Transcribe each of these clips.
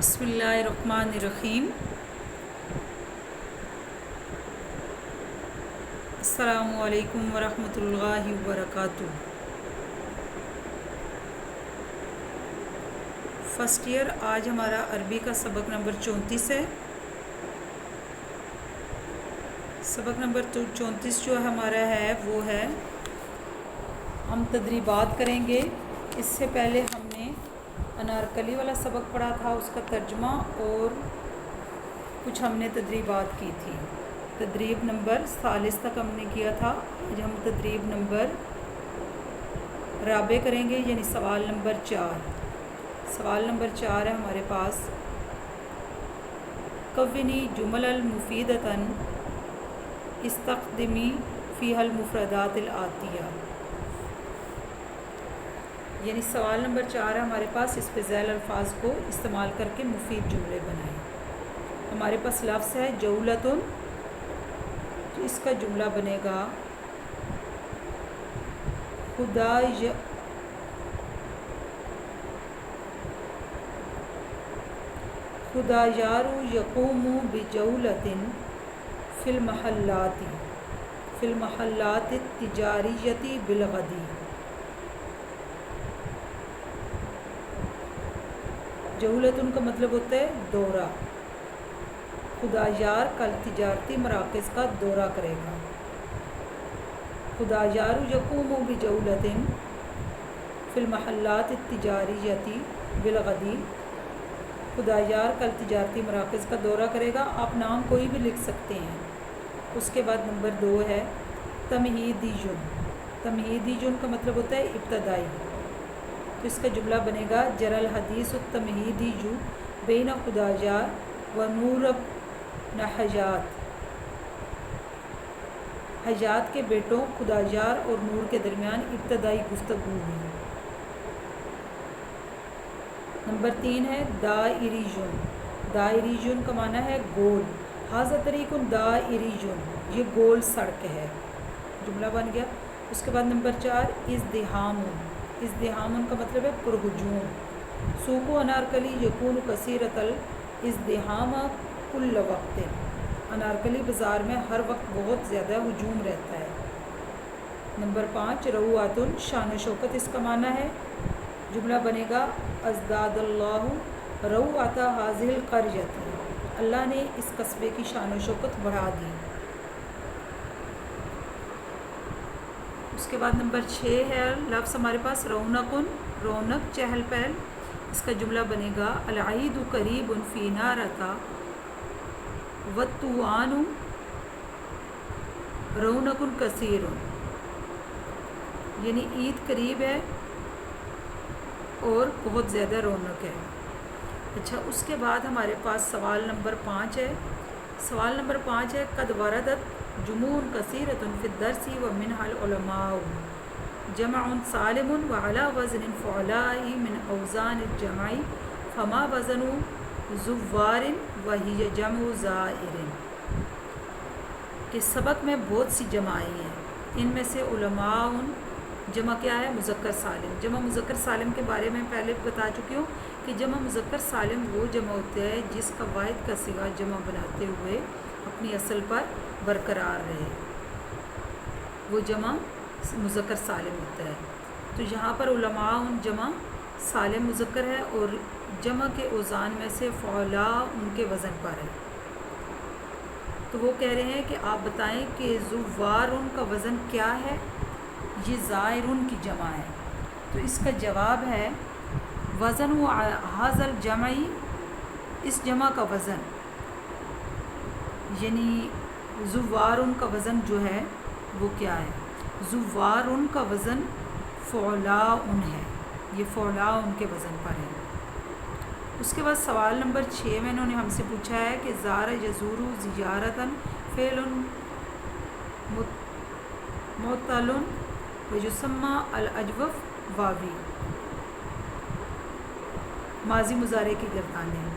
بسم اللہ الرحمن الرحیم۔ السلام علیکم ورحمۃ اللہ وبرکاتہ۔ فرسٹ ایئر، آج ہمارا عربی کا سبق نمبر 34 ہے۔ سبق نمبر 34 جو ہمارا ہے وہ ہے، ہم تدریبات کریں گے۔ اس سے پہلے ہم نے انارکلی والا سبق پڑھا تھا، اس کا ترجمہ اور کچھ ہم نے تدریبات کی تھی۔ تدریب نمبر 40 تک ہم نے کیا تھا۔ آج ہم تدریب نمبر رابع کریں گے، یعنی سوال نمبر 4۔ سوال نمبر 4 ہے ہمارے پاس، کونی جمل المفیدۃ استخدمی فیہا المفردات الآتیہ، یعنی سوال نمبر 4 ہے ہمارے پاس، اس پہ ذیل الفاظ کو استعمال کر کے مفید جملے بنائیں۔ ہمارے پاس لفظ ہے جولتن، تو اس کا جملہ بنے گا خدایار یقوم بجولۃ فی المحلات التجاریۃ بالغد۔ جولتن کا مطلب ہوتا ہے دورہ، خدایار کل تجارتی مراکز کا دورہ کرے گا۔ خدایار یقوم بجولۃ فی المحلات التجاریۃ بالغد، خدایار کل تجارتی مراکز کا دورہ کرے گا۔ آپ نام کوئی بھی لکھ سکتے ہیں۔ اس کے بعد نمبر 2 ہے تمہیدی جن۔ تمہیدی جن کا مطلب ہوتا ہے ابتدائی، تو اس کا جملہ بنے گا جرى الحدیث التمہیدی جو بین خدایار و نور بن حجات۔ حجات کے بیٹوں خدایار اور نور کے درمیان ابتدائی گفتگو ہوئی۔ نمبر 3 ہے دائری جن۔ دائری جن کا معنی ہے گول۔ ھذا طریق دائری جن، یہ گول سڑک ہے، جملہ بن گیا۔ اس کے بعد نمبر 4 ازدحام۔ ازدحام کا مطلب ہے پرہجوم۔ سوق انارکلی یکون کثیرۃ الازدحام کل وقت۔ انارکلی بازار میں ہر وقت بہت زیادہ ہجوم رہتا ہے۔ نمبر 5 روعۃ، شان و شوکت اس کا معنی ہے، جملہ بنے گا ازداد اللہ روعۃ ھذہ القریۃ، اللہ نے اس قصبے کی شان و شوکت بڑھا دی۔ اس کے بعد نمبر 6 ہے لفظ ہمارے پاس رونق۔ رونق، چہل پہل، اس کا جملہ بنے گا العید قریب فینا رتا والتوان رونق کثیر، یعنی عید قریب ہے اور بہت زیادہ رونق ہے۔ اچھا، اس کے بعد ہمارے پاس سوال نمبر 5 ہے۔ سوال نمبر 5 ہے قد وردت جموع کثیرۃ فی الدرس ومنها العلماء جمع سالم وعلی وزن فعلاء من اوزان الجمع فما وزن زوار وہی جمع زائر، کہ سبق میں بہت سی جمع آئی ہیں، ان میں سے علماء، جمع کیا ہے؟ مذکر سالم۔ جمع مذکر سالم کے بارے میں پہلے بتا چکی ہوں کہ جمع مذکر سالم وہ جمع ہوتا ہے جس کا واحد کا صیغہ جمع بناتے ہوئے اپنی اصل پر برقرار رہے، وہ جمع مذکر سالم ہوتا ہے۔ تو یہاں پر علماء جمع سالم مذکر ہے، اور جمع کے اوزان میں سے فعلاء ان کے وزن پر ہے۔ تو وہ کہہ رہے ہیں کہ آپ بتائیں کہ زوارن کا وزن کیا ہے؟ یہ زائرن کی جمع ہے، تو اس کا جواب ہے وزن و ھذا الجمعی، اس جمع کا وزن، یعنی زوارن کا وزن جو ہے وہ کیا ہے؟ زوارن کا وزن فعلاء ہے، یہ فعلاء کے وزن پر ہے۔ اس کے بعد سوال نمبر 6 میں انہوں نے ہم سے پوچھا ہے کہ زار یزور زیارتاً فعل معتل ویسمى الاجوف واوی، ماضی مضارع کی گردانیں۔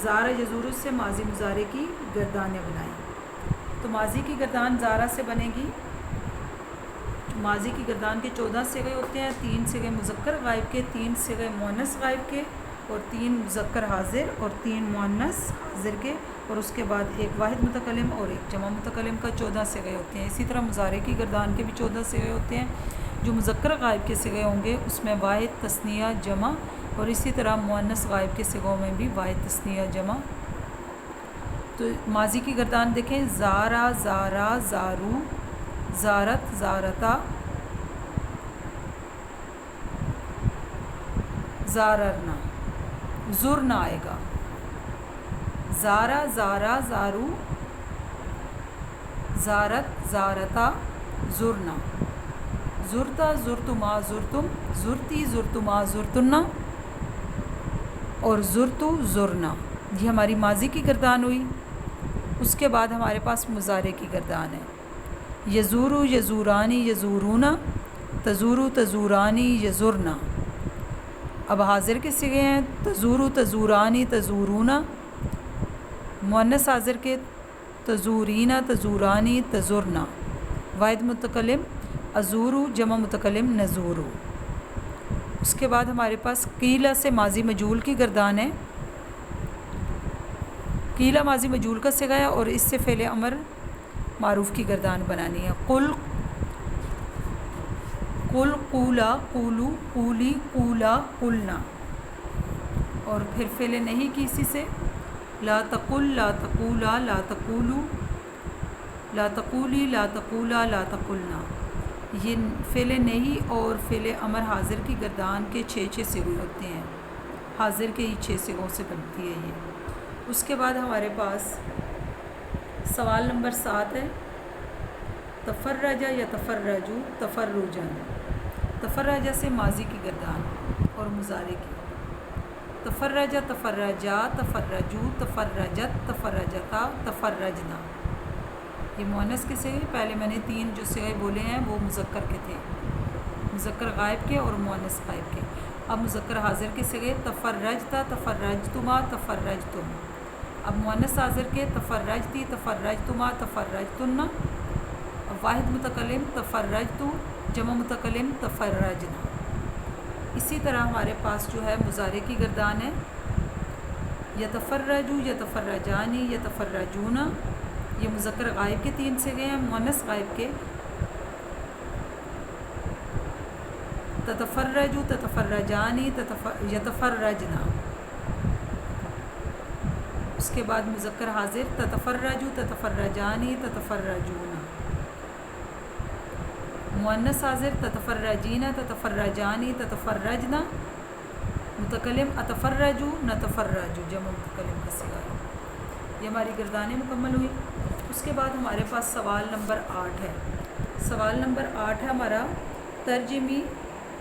زارہ یزور سے ماضی مضارع کی گردانیں بنائیں، تو ماضی کی گردان زارہ سے بنے گی۔ ماضی کی گردان کے 14 صیغے ہوتے ہیں، 3 صیغے مذکر غائب کے، 3 صیغے مؤنث غائب کے اور 3 مذکر حاضر اور 3 مؤنث حاضر کے، اور اس کے بعد ایک واحد متکلم اور ایک جمع متکلم کا 14 صیغے ہوتے ہیں۔ اسی طرح مضارع کی گردان کے بھی 14 صیغے ہوتے ہیں۔ جو مذکر غائب کے صیغے ہوں گے اس میں واحد، تثنیہ، جمع، اور اسی طرح مؤنث غائب کے صیغوں میں بھی واحد، تثنیہ، جمع۔ تو ماضی کی گردان دیکھیں، زارا، زارا، زارو، زارت، زارتا، زاررنا، زرنا آئے گا، زارا، زارا، زارو، زارت، زارتا، زرنا، زرتا، زرتما، زرتم، زرتی، زرتما، زرتنا، اور زرتو، زرنا۔ یہ ہماری ماضی کی گردان ہوئی۔ اس کے بعد ہمارے پاس مضارع کی گردان ہے، یزورو، یزورانی، یزورونا، تزورو، تزورانی، یزرنا۔ اب حاضر کے صیغے ہیں، تزورو، تزورانی، تزورونا، مؤنث حاضر کے تزورینا، تزورانی، تزرنا، واحد متکلم ازورو، جمع متکلم نزورو۔ اس کے بعد ہمارے پاس قیلا سے ماضی مجہول کی گردان ہے۔ قیلا ماضی مجہول کا صیغہ ہے اور اس سے فعل امر معروف کی گردان بنانی ہے۔ قل، قل، قولا، قولو، قولی، قولا، قلنا، اور پھر فعل نہیں کی اسی سے، لا تقل، لا تقولا، لا تقولو، لا تقولی، لا تقولا، لا تقلنا۔ یہ فعل نہیں اور فعل امر حاضر کی گردان کے 6 صیغے ہوتے ہیں، حاضر کے ہی 6 صیغوں سے بنتی ہے یہ۔ اس کے بعد ہمارے پاس سوال نمبر 7 ہے، تفرجا یا تفرجو، تفرجن۔ تفرجا سے ماضی کی گردان اور مضارع کی، تفرجا، تفرجا، تفرجو، تفرجت، تفرجتا، تفرجنا۔ یہ مؤنث کے صیغے، پہلے میں نے 3 جو صیغے بولے ہیں وہ مذکر کے تھے، مذکر غائب کے اور مؤنث غائب کے۔ اب مذکر حاضر کے صیغے، تفرجتا، تفرجتما، تفرجتم۔ اب مؤنث حاضر کے، تفرجتی، تفرجتما، تفرجتن۔ اب واحد متکلم، تفرجتو، جمع متکلم، تفرجنا۔ اسی طرح ہمارے پاس جو ہے مضارع کی گردان ہے، یتفرجو، یتفرجانی، یتفرجون۔ یہ مذکر غائب کے 3 صیغے ہیں، مؤنث غائب کے تتفرجو، تتفرجانی، یتفرجنا۔ اس کے بعد مذکر حاضر، تتفرجو، تتفرجانی، تتفرجون۔ مؤنث حاضر، تتفرجین، تتفرجانی، تتفرجنا۔ متکلم، اتفرجو، نتفرجو، جمع متکلم کا صیغہ ہے۔ یہ ہماری گردانیں مکمل ہوئی۔ اس کے بعد ہمارے پاس سوال نمبر 8 ہے۔ سوال نمبر 8 ہے ہمارا، ترجمی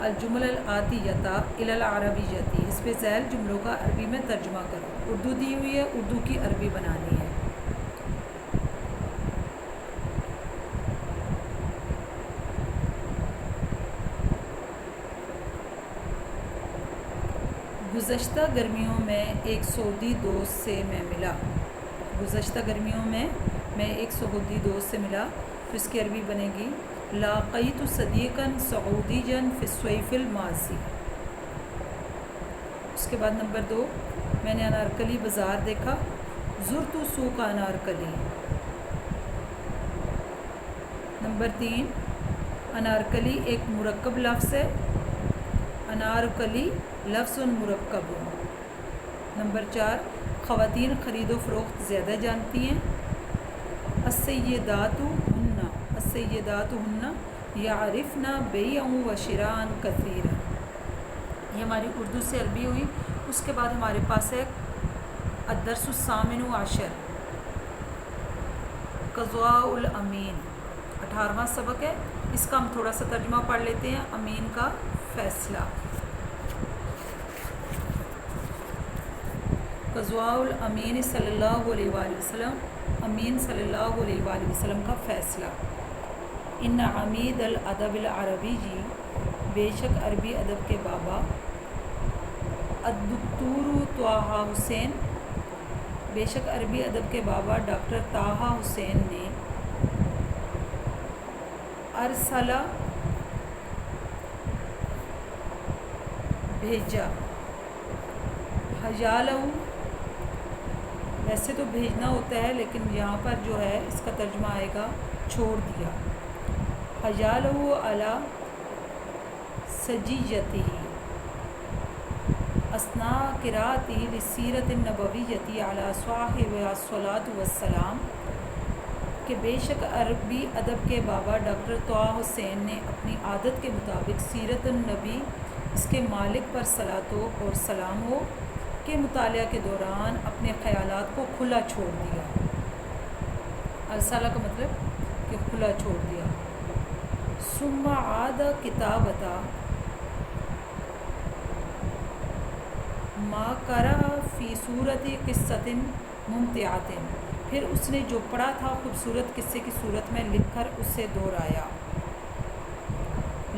الجمل الآتیۃ الی العربیۃ۔ اس پہ ذیل جملوں کا عربی میں ترجمہ کرو۔ اردو دی ہوئی ہے، اردو کی عربی بنانی ہے۔ گزشتہ گرمیوں میں ایک سعودی دوست سے میں ملا۔ گزشتہ گرمیوں میں ایک سعودی دوست سے ملا، تو اس کی عربی بنے گی، لاقیت صدیقا سعودیا فی الصیف الماضی۔ اس کے بعد نمبر 2، میں نے انارکلی بازار دیکھا، زرت سوق انارکلی۔ نمبر 3، انارکلی ایک مرکب لفظ ہے، انارکلی لفظ مرکب۔ نمبر 4، خواتین خرید و فروخت زیادہ جانتی ہیں، السیدات ہن، السیدات ہن یعرفن بیعا و شراء کثیرا۔ یہ ہماری اردو سے عربی ہوئی۔ اس کے بعد ہمارے پاس ہے الدرس الثامن عشر، قضاء الامین، 18واں سبق ہے۔ اس کا ہم تھوڑا سا ترجمہ پڑھ لیتے ہیں، امین کا فیصلہ۔ قضاء الامین صلی اللہ علیہ وآلہ وسلم، امین صلی اللہ علیہ وآلہ وسلم کا فیصلہ۔ ان عمید الادب العربی جی، بے شک عربی ادب کے بابا، الدکتور طٰہٰ حسین، بے شک عربی ادب کے بابا ڈاکٹر طٰہٰ حسین نے، ارسلہ بھیجا، حجالہ، ویسے تو بھیجنا ہوتا ہے لیکن یہاں پر جو ہے اس کا ترجمہ آئے گا چھوڑ دیا. حجالہ علی سجیتہ اثناء قراءتہ للسیرۃ النبویۃ علی صاحبہ الصلاۃ والسلام، کہ بے شک عربی ادب کے بابا ڈاکٹر طٰہٰ حسین نے اپنی عادت کے مطابق سیرت النبی اس کے مالک پر صلاۃ اور سلام ہو کے مطالعہ کے دوران اپنے خیالات کو کھلا چھوڑ دیا. ارسالہ کا مطلب کہ کھلا چھوڑ دیا. ثم عاد کتابۃ ما قرأ فی صورت قصۃ ممتعۃ، پھر اس نے جو پڑھا تھا خوبصورت قصے کی صورت میں لکھ کر اسے دہرایا.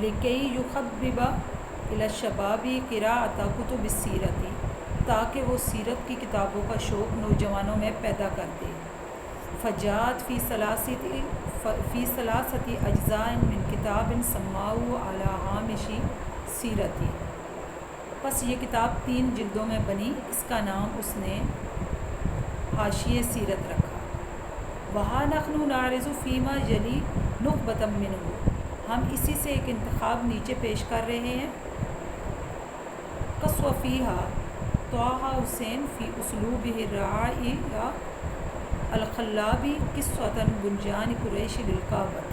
لکی یخبب الی الشباب قراءۃ کتب السیرۃ، تاکہ وہ سیرت کی کتابوں کا شوق نوجوانوں میں پیدا کر دے. فجاءت فی ثلاثۃ اجزاء من کتاب سماہ علی ہامش سیرتی، پس یہ کتاب 3 جلدوں میں بنی، اس کا نام اس نے حاشیۂ سیرت رکھا. وہا نحن نعرض فیما یلی نخبۃ منہ، ہم اسی سے ایک انتخاب نیچے پیش کر رہے ہیں. قص فیہا طٰہٰ حسین فی اسلوبہ الرائع الخلاب قصۃ بنیان قریش للکعبۃ،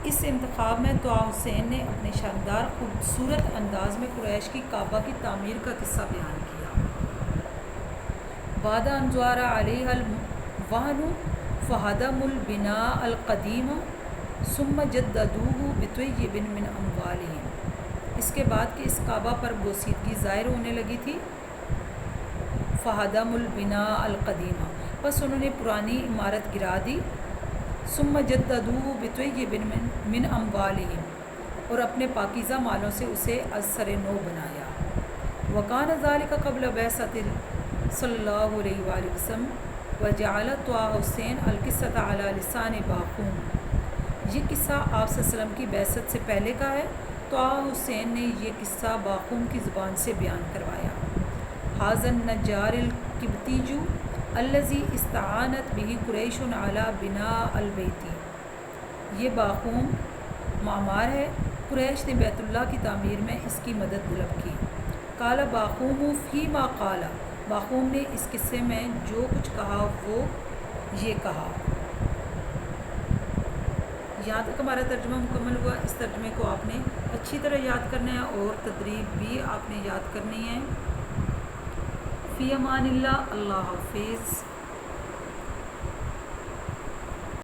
اس انتخاب میں طٰہٰ حسین نے اپنے شاندار خوبصورت انداز میں قریش کی کعبہ کی تعمیر کا قصہ بیان کیا. بعد ان ظہر علیہ الوہن فہدموا البناء القدیم ثم جددوہ بطیب من اموالہم، اس کے بعد کہ اس کعبہ پر بوسیدگی ظاہر ہونے لگی تھی. فہدموا البناء القدیم، بس انہوں نے پرانی عمارت گرا دی. ثم جددوہ بطیب من اموالہم، اور اپنے پاکیزہ مالوں سے اسے از سر نو بنایا. وکان ذلک قبل بعثۃ صلی اللہ علیہ وآلہ وسلم وجعل طٰہٰ حسین القصۃ علی لسان باقوم، یہ قصہ آپ صلی اللہ علیہ وسلم کی بعثت سے پہلے کا ہے. طٰہٰ حسین نے یہ قصہ باقوم کی زبان سے بیان کروایا. ھذا النجار القبطی الذی استعانت بہ قریش علی بناء البیت، یہ باقوم معمار ہے، قریش نے بیت اللہ کی تعمیر میں اس کی مدد طلب کی. قال باقوم فیما قال، باقوم نے اس قصے میں جو کچھ کہا وہ یہ کہا. یہاں تک ہمارا ترجمہ مکمل ہوا. اس ترجمے کو آپ نے اچھی طرح یاد کرنا ہے اور تدریب بھی آپ نے یاد کرنی ہے. فی امان اللہ. اللہ حافظ.